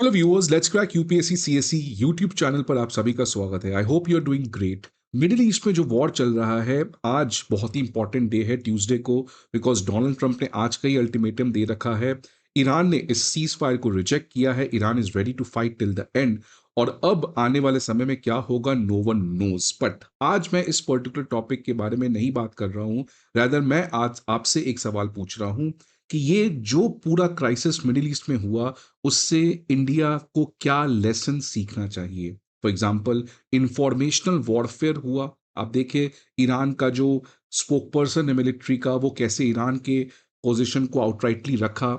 Hello viewers, let's crack UPSC CSC YouTube channel पर आप सभी का स्वागत है। I hope you are doing great. Middle east में जो वॉर चल रहा है, आज बहुत ही इंपॉर्टेंट डे है ट्यूसडे को, बिकॉज डोनाल्ड ट्रंप ने आज का ही अल्टीमेटम दे रखा है। ईरान ने इस सीज फायर को रिजेक्ट किया है। Iran is ready to fight till the end. और अब आने वाले समय में क्या होगा, नो वन नोज। बट आज मैं इस पर्टिकुलर टॉपिक के बारे में नहीं बात कर रहा हूँ। रैदर मैं आज आपसे एक सवाल पूछ रहा हूँ कि ये जो पूरा क्राइसिस मिडिल ईस्ट में हुआ, उससे इंडिया को क्या लेसन सीखना चाहिए। फॉर एग्जाम्पल, इंफॉर्मेशनल वॉरफेयर हुआ। आप देखिए, ईरान का जो स्पोक पर्सन है मिलिट्री का, वो कैसे ईरान के पोजीशन को आउटराइटली रखा।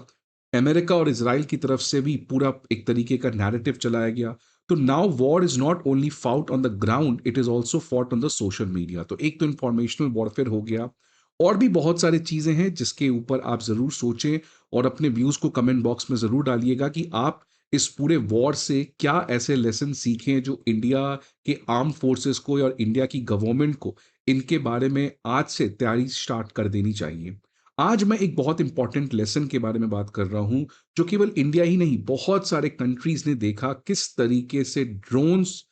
अमेरिका और इसराइल की तरफ से भी पूरा एक तरीके का नैरेटिव चलाया गया। तो now war is not only fought on the ground, it is also fought on the social media. तो एक तो इंफॉर्मेशनल वॉरफेयर हो गया। और भी बहुत सारी चीजें हैं जिसके ऊपर आप जरूर सोचें और अपने व्यूज को कमेंट बॉक्स में जरूर डालिएगा कि आप इस पूरे वॉर से क्या ऐसे लेसन सीखें जो इंडिया के आर्म फोर्सेस को और इंडिया की गवर्नमेंट को इनके बारे में आज से तैयारी स्टार्ट कर देनी चाहिए। आज मैं एक बहुत इंपॉर्टेंट लेसन के बारे में बात कर रहा हूं, जो केवल इंडिया ही नहीं, बहुत सारे कंट्रीज ने देखा किस तरीके से ड्रोन्स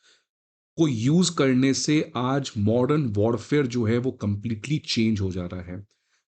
को यूज करने से आज मॉडर्न वॉरफेयर जो है वो कंप्लीटली चेंज हो जा रहा है।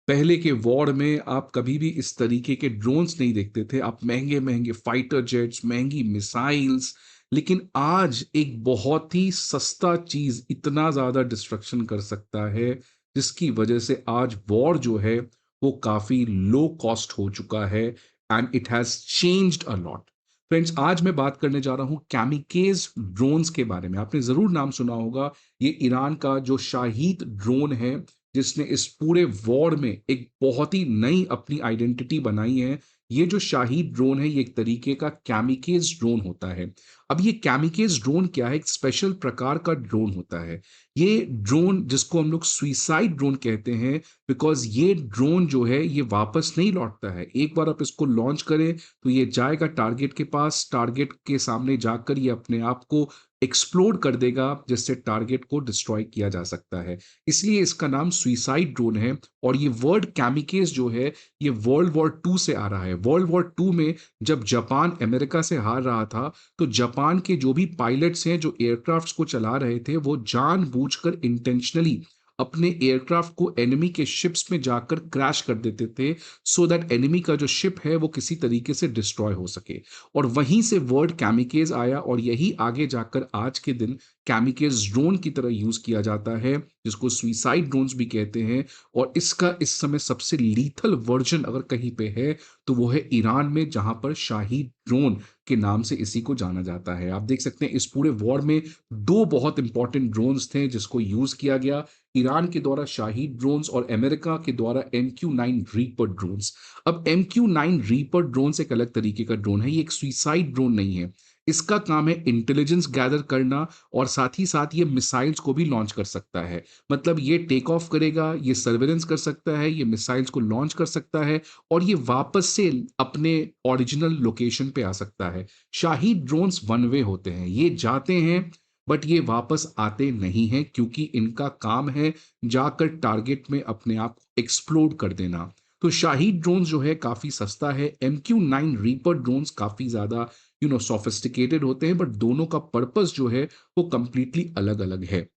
पहले के वॉर में आप कभी भी इस तरीके के ड्रोन्स नहीं देखते थे। आप महंगे महंगे फाइटर जेट्स, महंगी मिसाइल्स, लेकिन आज एक बहुत ही सस्ता चीज इतना ज्यादा डिस्ट्रक्शन कर सकता है, जिसकी वजह से आज वॉर जो है वो काफी लो कॉस्ट हो चुका है। And it has changed a lot. Friends, आज मैं बात करने जा रहा हूं कैमिकेज ड्रोन्स के बारे में। आपने जरूर नाम सुना होगा। ये ईरान का जो शाहीद ड्रोन है, जिसने इस पूरे वॉर में एक बहुत ही नई अपनी आइडेंटिटी बनाई है। ये जो शाहीद ड्रोन है, ये एक तरीके का कैमिकेज ड्रोन होता है। अब ये कैमिकेज ड्रोन क्या है? एक स्पेशल प्रकार का ड्रोन होता है। ये ड्रोन, जिसको हम लोग सुइसाइड ड्रोन कहते हैं, बिकॉज ये ड्रोन जो है ये वापस नहीं लौटता है। एक बार आप इसको लॉन्च करें तो ये जाएगा टारगेट के पास, टारगेट के सामने जाकर ये अपने आप को एक्सप्लोड कर देगा, जिससे टारगेट को डिस्ट्रॉय किया जा सकता है। इसलिए इसका नाम सुइसाइड ड्रोन है। और ये वर्ड कैमिकेज जो है, ये वर्ल्ड वॉर टू से आ रहा है। वर्ल्ड वॉर टू में जब जापान अमेरिका से हार रहा था, तो जापान के जो भी पायलट्स हैं जो एयरक्राफ्ट्स को चला रहे थे, वो जानबूझकर इंटेंशनली अपने एयरक्राफ्ट को एनिमी के शिप्स में जाकर क्रैश कर देते थे, सो दैट एनिमी का जो शिप है वो किसी तरीके से डिस्ट्रॉय हो सके। और वहीं से वर्ड कैमिकेज आया, और यही आगे जाकर आज के दिन कैमिकेज ड्रोन की तरह यूज किया जाता है, जिसको सुइसाइड ड्रोन्स भी कहते हैं। और इसका इस समय सबसे लीथल वर्जन अगर कहीं पे है, तो वो है ईरान में, जहां पर शाहीद ड्रोन के नाम से इसी को जाना जाता है। आप देख सकते हैं, इस पूरे वॉर में दो बहुत इंपॉर्टेंट ड्रोन्स थे जिसको यूज किया गया। ईरान के द्वारा शाहीद ड्रोन्स और अमेरिका के द्वारा MQ-9 रीपर ड्रोन्स। अब MQ-9 रीपर ड्रोन एक अलग तरीके का ड्रोन है। ये एक सुइसाइड ड्रोन नहीं है। इसका काम है इंटेलिजेंस गैदर करना, और साथ ही साथ ये मिसाइल्स को भी लॉन्च कर सकता है। मतलब ये टेक ऑफ करेगा, ये सर्वेलेंस कर सकता है, ये मिसाइल्स को लॉन्च कर सकता है, और ये वापस से अपने ओरिजिनल लोकेशन पे आ सकता है। शाहीद ड्रोन्स वन वे होते हैं, ये जाते हैं बट ये वापस आते नहीं हैं, क्योंकि इनका काम है जाकर टारगेट में अपने आप एक्सप्लोड कर देना। तो शाहीद ड्रोन्स जो है काफी सस्ता है। MQ-9 रीपर ड्रोन्स काफी ज्यादा सोफिस्टिकेटेड होते हैं, बट दोनों का पर्पस जो है वो कंप्लीटली अलग अलग है।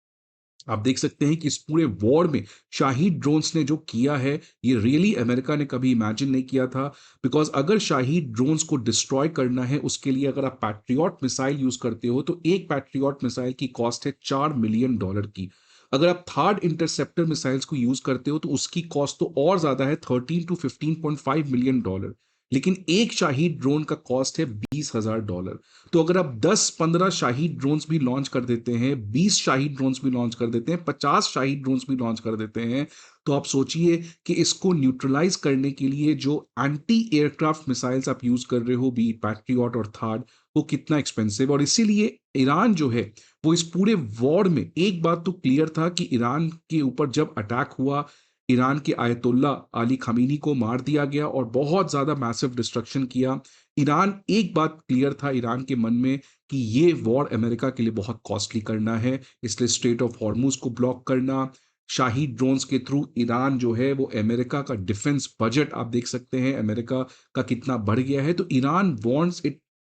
आप देख सकते हैं कि इस पूरे वॉर में शाहीद ड्रोन्स ने जो किया है, ये रियली अमेरिका ने कभी इमेजिन नहीं किया था। बिकॉज अगर शाहीद ड्रोन्स को डिस्ट्रॉय करना है, उसके लिए अगर आप पैट्रियट मिसाइल यूज करते हो, तो एक पैट्रियट मिसाइल की कॉस्ट है $4 मिलियन की। अगर आप थर्ड इंटरसेप्टर मिसाइल्स को यूज करते हो, तो उसकी कॉस्ट तो और ज्यादा है, 13 to 15.5 मिलियन डॉलर। लेकिन एक शाहीद ड्रोन का कॉस्ट है $20,000। तो अगर आप 10-15 शाहीद ड्रोन्स भी लॉन्च कर देते हैं, 20 शाहीद ड्रोन्स भी लॉन्च कर देते हैं, 50 शाहीद ड्रोन्स भी लॉन्च कर देते हैं, तो आप सोचिए कि इसको न्यूट्रलाइज करने के लिए जो एंटी एयरक्राफ्ट मिसाइल्स आप यूज कर रहे हो, बी पैट्रियट और थार्ड, वो कितना एक्सपेंसिव। और इसीलिए ईरान जो है, वो इस पूरे वॉर में एक बात तो क्लियर था कि ईरान के ऊपर जब अटैक हुआ, ईरान के आयतुल्ला अली खमीनी को मार दिया गया और बहुत ज्यादा मैसिव डिस्ट्रक्शन किया। ईरान, एक बात क्लियर था ईरान के मन में कि ये वॉर अमेरिका के लिए बहुत कॉस्टली करना है, इसलिए स्ट्रेट ऑफ हॉर्मुज को ब्लॉक करना, शाही ड्रोन्स के थ्रू ईरान जो है वो अमेरिका का डिफेंस बजट, आप देख सकते हैं अमेरिका का कितना बढ़ गया है। तो Iran wants it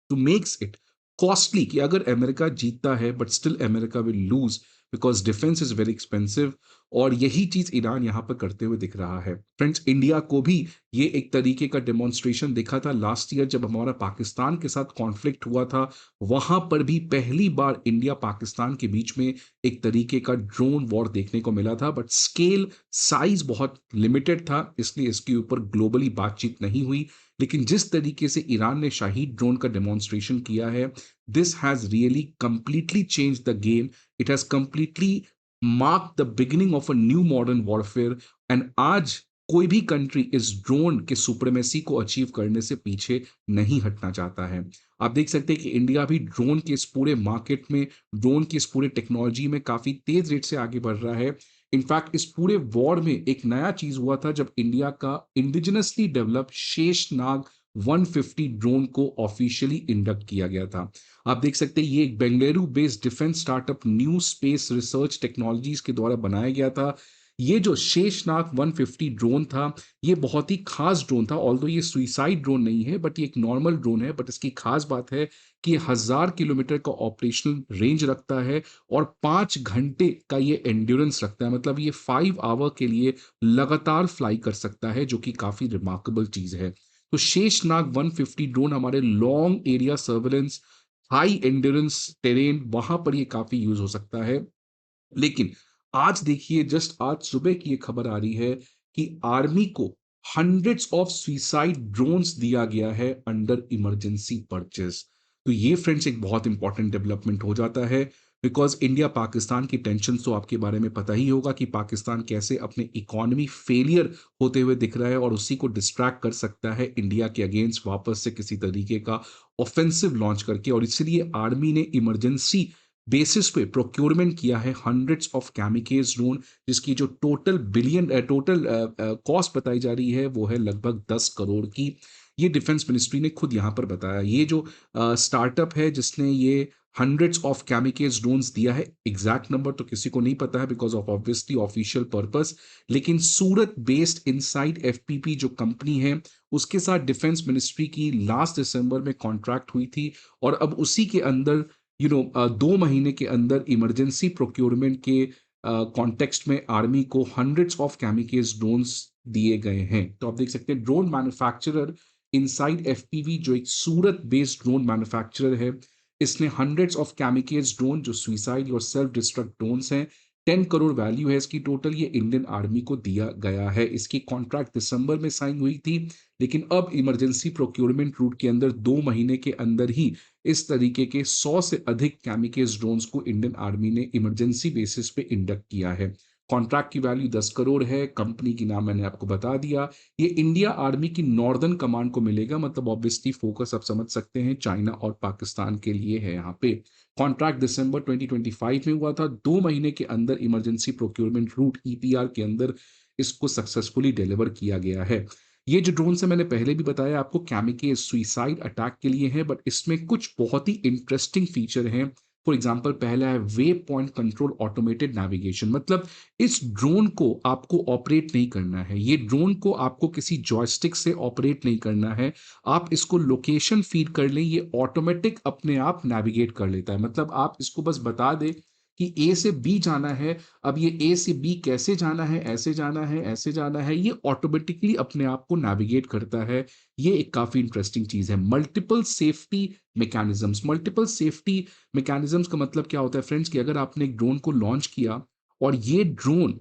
to makes it costly कि अगर अमेरिका जीतता है but still America will lose because defence is very expensive. और यही चीज ईरान यहां पर करते हुए दिख रहा है। फ्रेंड्स, इंडिया को भी ये एक तरीके का डेमोन्स्ट्रेशन दिखा था लास्ट ईयर जब हमारा पाकिस्तान के साथ कॉन्फ्लिक्ट हुआ था। वहां पर भी पहली बार इंडिया पाकिस्तान के बीच में एक तरीके का ड्रोन वॉर देखने को मिला था, बट स्केल साइज बहुत लिमिटेड था, इसलिए इसके ऊपर ग्लोबली बातचीत नहीं हुई। लेकिन जिस तरीके से ईरान ने शाहीद ड्रोन का डेमोन्स्ट्रेशन किया है, this has really completely change the game. It has completely mark the beginning of a new modern warfare. And आज कोई भी कंट्री इस ड्रोन के सुप्रीमेसी को अचीव करने से पीछे नहीं हटना चाहता है। आप देख सकते हैं कि इंडिया भी ड्रोन के इस पूरे मार्केट में, ड्रोन की इस पूरे टेक्नोलॉजी में काफी तेज रेट से आगे बढ़ रहा है। इनफैक्ट इस पूरे वॉर में एक नया चीज हुआ था जब इंडिया का इंडिजिनसली डेवलप शेषनाग 150 ड्रोन को ऑफिशियली इंडक्ट किया गया था। आप देख सकते हैं ये एक Bengaluru based defence startup new space research technologies के द्वारा बनाया गया था। ये जो शेषनाग 150 ड्रोन था, ये बहुत ही खास ड्रोन था। ऑल्दो ये सुइसाइड ड्रोन नहीं है, बट ये एक नॉर्मल ड्रोन है। बट इसकी खास बात है कि ये 1000 किलोमीटर का ऑपरेशनल रेंज रखता है और 5 घंटे का ये एंड्योरेंस रखता है। मतलब ये 5 आवर के लिए लगातार फ्लाई कर सकता है, जो कि काफी रिमार्केबल चीज है। तो शेषनाग 150 ड्रोन हमारे long area surveillance, high endurance terrain, वहां पर ये काफी यूज हो सकता है। लेकिन आज देखिए, जस्ट आज सुबह की ये खबर आ रही है कि आर्मी को हंड्रेड्स ऑफ सुइसाइड ड्रोन्स दिया गया है अंडर इमरजेंसी परचेस। तो ये फ्रेंड्स एक बहुत इंपॉर्टेंट डेवलपमेंट हो जाता है, बिकॉज इंडिया पाकिस्तान की टेंशन तो आपके बारे में पता ही होगा कि पाकिस्तान कैसे अपने इकोनॉमी फेलियर होते हुए दिख रहा है और उसी को डिस्ट्रैक्ट कर सकता है इंडिया के अगेंस्ट वापस से किसी तरीके का ऑफेंसिव लॉन्च करके। और इसलिए आर्मी ने इमरजेंसी बेसिस पे प्रोक्योरमेंट किया है हंड्रेड्स ऑफ कैमिकेज ड्रोन, जिसकी जो टोटल कॉस्ट बताई जा रही है वो है लगभग 10 करोड़ की। ये डिफेंस मिनिस्ट्री ने खुद यहाँ पर बताया। ये जो स्टार्टअप है जिसने ये हंड्रेड्स ऑफ कैमिकेज ड्रोन्स दिया है, एग्जैक्ट नंबर तो किसी को नहीं पता है because of obviously official purpose. लेकिन सूरत बेस्ड इनसाइड एफपीपी जो कंपनी है, उसके साथ डिफेंस मिनिस्ट्री की लास्ट दिसंबर में कॉन्ट्रैक्ट हुई थी। और अब उसी के अंदर 2 महीने के अंदर इमरजेंसी प्रोक्योरमेंट के कॉन्टेक्स्ट में आर्मी को हंड्रेड्स ऑफ कैमिकेज ड्रोन्स दिए गए हैं। तो आप देख सकते हैं ड्रोन मैन्युफैक्चरर इनसाइड एफपीवी जो एक सूरत बेस्ड ड्रोन मैन्युफैक्चरर है, इसने हंड्रेड्स ऑफ कैमिकेज ड्रोन जो सुइसाइड और सेल्फ डिस्ट्रक्ट ड्रोन्स हैं, 10 करोड़ वैल्यू है इसकी टोटल, ये इंडियन आर्मी को दिया गया है। इसकी कॉन्ट्रैक्ट दिसंबर में साइन हुई थी, लेकिन अब इमरजेंसी प्रोक्योरमेंट रूट के अंदर 2 महीने के अंदर ही इस तरीके के 100 से अधिक कैमिकेज ड्रोन्स को इंडियन आर्मी ने इमरजेंसी बेसिस पे इंडक्ट किया है। कॉन्ट्रैक्ट की वैल्यू 10 करोड़ है। कंपनी की नाम मैंने आपको बता दिया। ये इंडिया आर्मी की नॉर्दर्न कमांड को मिलेगा, मतलब ऑब्वियसली फोकस आप समझ सकते हैं चाइना और पाकिस्तान के लिए है यहाँ पे। कॉन्ट्रैक्ट दिसंबर 2025 में हुआ था। 2 महीने के अंदर इमरजेंसी प्रोक्योरमेंट रूट ईपीआर के अंदर इसको सक्सेसफुली डिलीवर किया गया है। ये जो ड्रोन से मैंने पहले भी बताया आपको, कैमिके सुइसाइड अटैक के लिए है, बट इसमें कुछ बहुत ही इंटरेस्टिंग फीचर हैं। फॉर एग्जाम्पल, पहला है way point control automated navigation. मतलब इस ड्रोन को आपको ऑपरेट नहीं करना है, ये ड्रोन को आपको किसी जॉयस्टिक से ऑपरेट नहीं करना है। आप इसको लोकेशन फीड कर लें, ये ऑटोमेटिक अपने आप नेविगेट कर लेता है। मतलब आप इसको बस बता दें कि ए से बी जाना है, अब ये ए से बी कैसे जाना है, ऐसे जाना है, ऐसे जाना है, ये ऑटोमेटिकली अपने आप को नेविगेट करता है। ये एक काफी इंटरेस्टिंग चीज है। Multiple safety mechanisms. Multiple safety mechanisms का मतलब क्या होता है फ्रेंड्स, कि अगर आपने एक ड्रोन को लॉन्च किया और ये ड्रोन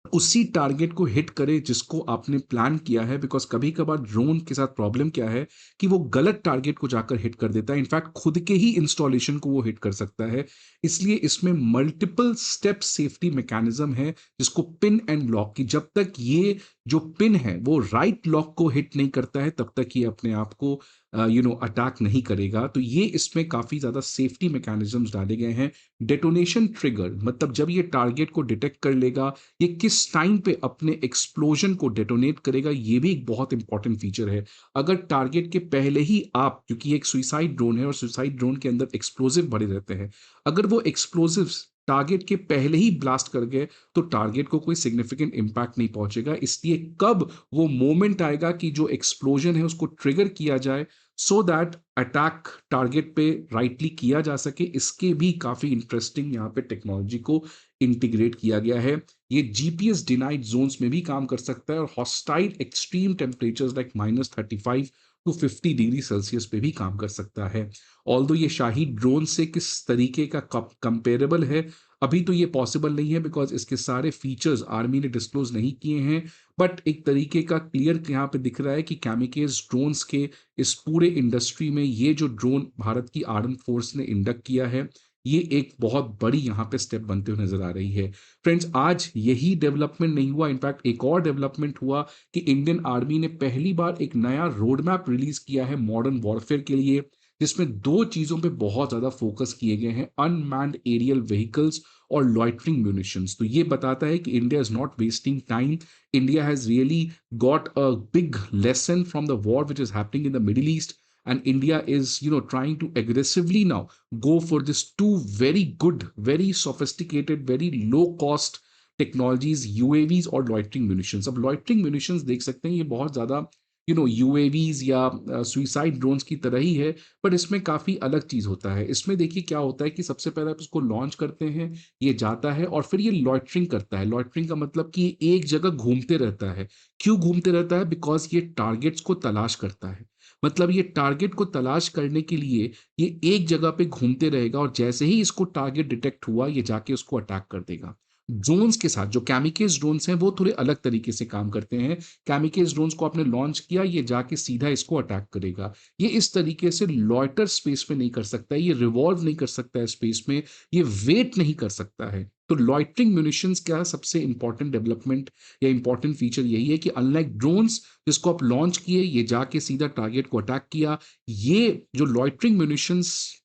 उसी टारगेट को हिट करे जिसको आपने प्लान किया है, बिकॉज कभी कभार ड्रोन के साथ प्रॉब्लम क्या है कि वो गलत टारगेट को जाकर हिट कर देता है। इनफैक्ट खुद के ही इंस्टॉलेशन को वो हिट कर सकता है। इसलिए इसमें मल्टीपल स्टेप सेफ्टी मैकेनिज्म है, जिसको पिन एंड लॉक की, जब तक ये जो पिन है वो राइट लॉक को हिट नहीं करता है तब तक ये अपने आप को अटैक नहीं करेगा। तो ये इसमें काफी ज्यादा सेफ्टी मैकेनिज्म्स डाले गए हैं। डेटोनेशन ट्रिगर, मतलब जब ये टारगेट को डिटेक्ट कर लेगा, ये किस टाइम पे अपने एक्सप्लोजन को डेटोनेट करेगा, ये भी एक बहुत इंपॉर्टेंट फीचर है। अगर टारगेट के पहले ही आप, क्योंकि एक सुइसाइड ड्रोन है और सुइसाइड ड्रोन के अंदर एक्सप्लोजिव भरे रहते हैं, अगर वो एक्सप्लोजिव्स टारगेट के पहले ही ब्लास्ट कर गए तो टारगेट को कोई सिग्निफिकेंट इंपैक्ट नहीं पहुंचेगा। इसलिए कब वो मोमेंट आएगा कि जो एक्सप्लोजन है उसको ट्रिगर किया जाए, सो दैट अटैक टारगेट पे राइटली किया जा सके, इसके भी काफ़ी इंटरेस्टिंग यहाँ पे टेक्नोलॉजी को इंटीग्रेट किया गया है। ये जीपीएस डिनाइड ज़ोन्स में भी काम कर सकता है और hostile extreme temperatures like -35 to 50 degree Celsius पे भी काम कर सकता है। ऑल्दो ये शाही ड्रोन से किस तरीके का कंपेरेबल है, अभी तो ये पॉसिबल नहीं है बिकॉज़ इसके सारे फीचर्स आर्मी ने डिस्क्लोज़ नहीं किए हैं। बट एक तरीके का क्लियर यहाँ पे दिख रहा है कि कैमिकेज़ ड्रोन्स के इस पूरे इंडस्ट्री में ये जो ड्रोन भारत की आर्म फोर्स ने इंडक्ट किया है, ये एक बहुत बड़ी यहाँ पे स्टेप बनते हुए नजर आ रही है। फ्रेंड्स, आज यही डेवलपमेंट नहीं हुआ, इनफैक्ट एक और डेवलपमेंट हुआ कि इंडियन आर्मी ने पहली बार एक नया रोड मैप रिलीज किया है मॉडर्न वॉरफेयर के लिए, जिसमें दो चीजों पे बहुत ज्यादा फोकस किए गए हैं, अनमैन्ड एरियल व्हीकल्स और लॉइटरिंग म्यूनिशंस। तो ये बताता है कि India is not wasting time, India has really got a big lesson from the war which is happening in the Middle East, and India is, trying to aggressively now go for this two very good, very sophisticated, very low cost technologies, UAVs और loitering munitions। अब loitering munitions देख सकते हैं, ये बहुत ज़्यादा UAVs या suicide drones की तरह ही है, पर इसमें काफ़ी अलग चीज़ होता है। इसमें देखिए क्या होता है कि सबसे पहले आप इसको लॉन्च करते हैं, ये जाता है और फिर ये लॉइटरिंग करता है। लॉइटरिंग का मतलब कि ये एक जगह घूमते रहता है। क्यों घूमते रहता है? बिकॉज़ ये टारगेट्स को तलाश करता है। मतलब ये टारगेट को तलाश करने के लिए ये एक जगह पे घूमते रहेगा और जैसे ही इसको टारगेट डिटेक्ट हुआ, ये जाके उसको अटैक कर देगा। ड्रोन्स के साथ जो कैमिकेज़ ड्रोन्स हैं, वो थोड़े अलग तरीके से काम करते हैं। कैमिकेज़ ड्रोन्स को आपने लॉन्च किया, ये जाके सीधा इसको अटैक करेगा। ये इस तरीके से लॉइटर स्पेस में नहीं कर सकता है, ये रिवॉल्व नहीं कर सकता है स्पेस में, ये वेट नहीं कर सकता है। तो लॉइटरिंग म्यूनिशंस का सबसे इंपॉर्टेंट डेवलपमेंट या इंपॉर्टेंट फीचर यही है कि अनलाइक ड्रोन्स जिसको आप लॉन्च किए, ये जाके सीधा टारगेट को अटैक किया। ये जो लॉइटरिंग म्यूनिशंस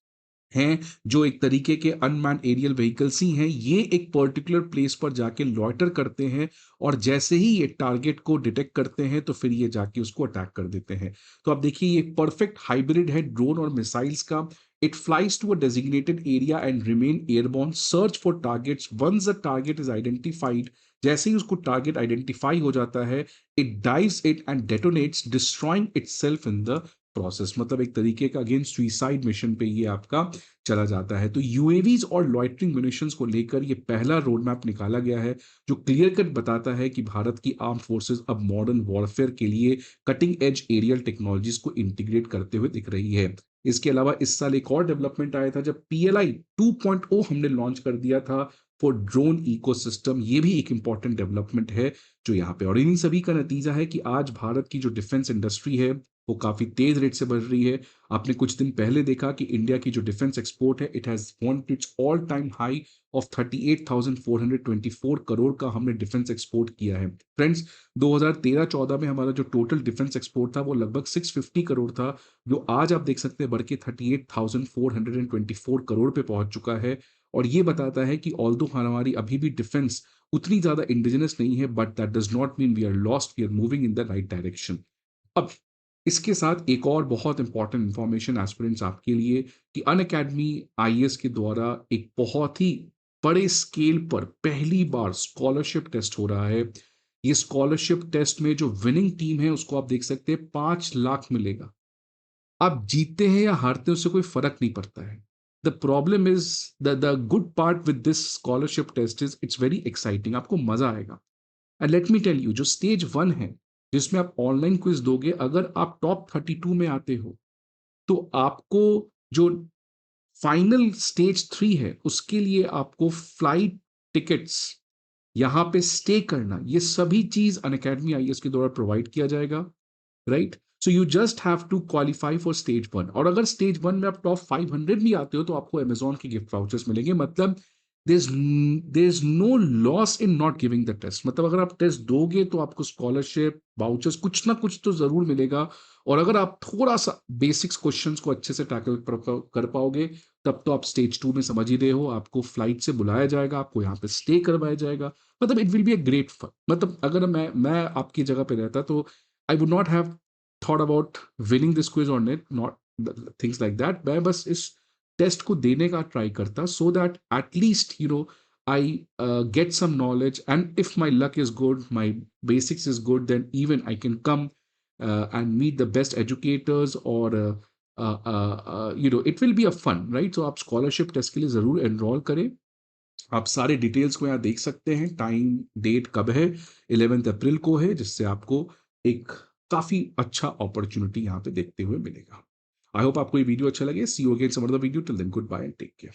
हैं, जो एक तरीके के अनमैन्ड एरियल व्हीकल्स ही हैं, ये एक पर्टिकुलर प्लेस पर जाके लॉइटर करते हैं और जैसे ही ये टारगेट को डिटेक्ट करते हैं, तो फिर ये जाके उसको अटैक कर देते हैं। तो आप देखिए, ये एक परफेक्ट हाइब्रिड है ड्रोन और मिसाइल्स का। It flies to a designated area and remain airborne, search for targets once the target is identified. जैसे ही उसको टारगेट आइडेंटिफाई हो जाता है, it dives it and detonates, destroying itself in the process. मतलब एक तरीके का अगेन सुइसाइड मिशन पे ये आपका चला जाता है। तो यूएवीज और लॉइटरिंग म्यूनिशंस को लेकर ये पहला रोड मैप निकाला गया है, जो क्लियर कट बताता है कि भारत की आर्म फोर्सेस अब मॉडर्न वॉरफेयर के लिए कटिंग एज एरियल टेक्नोलॉजीज को इंटीग्रेट करते हुए दिख रही है। इसके अलावा इस साल एक और डेवलपमेंट आया था जब पीएलआई 2.0 हमने लॉन्च कर दिया था फॉर ड्रोन इकोसिस्टम। ये भी एक इंपॉर्टेंट डेवलपमेंट है जो यहाँ पे, और इन्हीं सभी का नतीजा है कि आज भारत की जो डिफेंस इंडस्ट्री है वो काफी तेज रेट से बढ़ रही है। आपने कुछ दिन पहले देखा कि इंडिया की जो डिफेंस एक्सपोर्ट है, it has gone to its all time high of 38,424 crore का हमने डिफेंस एक्सपोर्ट किया है। फ्रेंड्स, 2013-14 में हमारा जो टोटल डिफेंस एक्सपोर्ट था वो लगभग 650 करोड़ था, जो आज आप देख सकते हैं बढ़ के 38,424 करोड़ पे पहुंच चुका है। और ये बताता है कि ऑल्दो हमारी अभी भी डिफेंस उतनी ज्यादा इंडिजिनस नहीं है, but that does not mean we are lost, we are moving in the right direction. अब इसके साथ एक और बहुत इंपॉर्टेंट इंफॉर्मेशन एस्पिरेंट्स आपके लिए कि अनअकैडमी आईएएस के द्वारा एक बहुत ही बड़े स्केल पर पहली बार स्कॉलरशिप टेस्ट हो रहा है। ये स्कॉलरशिप टेस्ट में जो विनिंग टीम है उसको आप देख सकते हैं 5 लाख मिलेगा। आप जीतते हैं या हारते हैं उससे कोई फर्क नहीं पड़ता है। The problem is, the good part with this scholarship test is it's very exciting, आपको मजा आएगा। And let me tell you, जो स्टेज 1 है जिसमें आप ऑनलाइन क्विज दोगे, अगर आप टॉप 32 में आते हो तो आपको जो फाइनल स्टेज 3 है उसके लिए आपको फ्लाइट टिकट्स, यहां पे स्टे करना, ये सभी चीज अनअकैडमी आईएएस के द्वारा प्रोवाइड किया जाएगा। Right, so you just have to qualify for stage 1, और अगर स्टेज 1 में आप टॉप 500 भी आते हो तो आपको अमेजोन के गिफ्ट वाउचर्स मिलेंगे। मतलब there is no loss in not giving the test. मतलब अगर आप टेस्ट दोगे तो आपको स्कॉलरशिप वाउचर्स कुछ ना कुछ तो जरूर मिलेगा। और अगर आप थोड़ा सा बेसिक्स क्वेश्चंस को अच्छे से टैकल कर पाओगे, तब तो आप स्टेज 2 में समझ ही रहे हो, आपको फ्लाइट से बुलाया जाएगा, आपको यहाँ पे स्टे करवाया जाएगा। मतलब it will be a great fun. मतलब अगर मैं आपकी जगह पे रहता तो I would not have thought about winning this quiz on it, not things like that. मैं बस इस टेस्ट को देने का ट्राई करता, so that at least I get some knowledge, and if my luck is good, my basics is good, then even I can come and meet the best educators or it will be a fun, right? तो आप scholarship test के लिए ज़रूर enrol करें। आप सारे details को यहाँ देख सकते हैं, टाइम, डेट कब है, 11 अप्रैल को है, जिससे आपको एक काफ़ी अच्छा अपॉर्च्युनिटी यहाँ पे देखते हुए मिलेगा। आई होप आपको ये वीडियो अच्छा लगे। See you again some other video, till then goodbye and take care.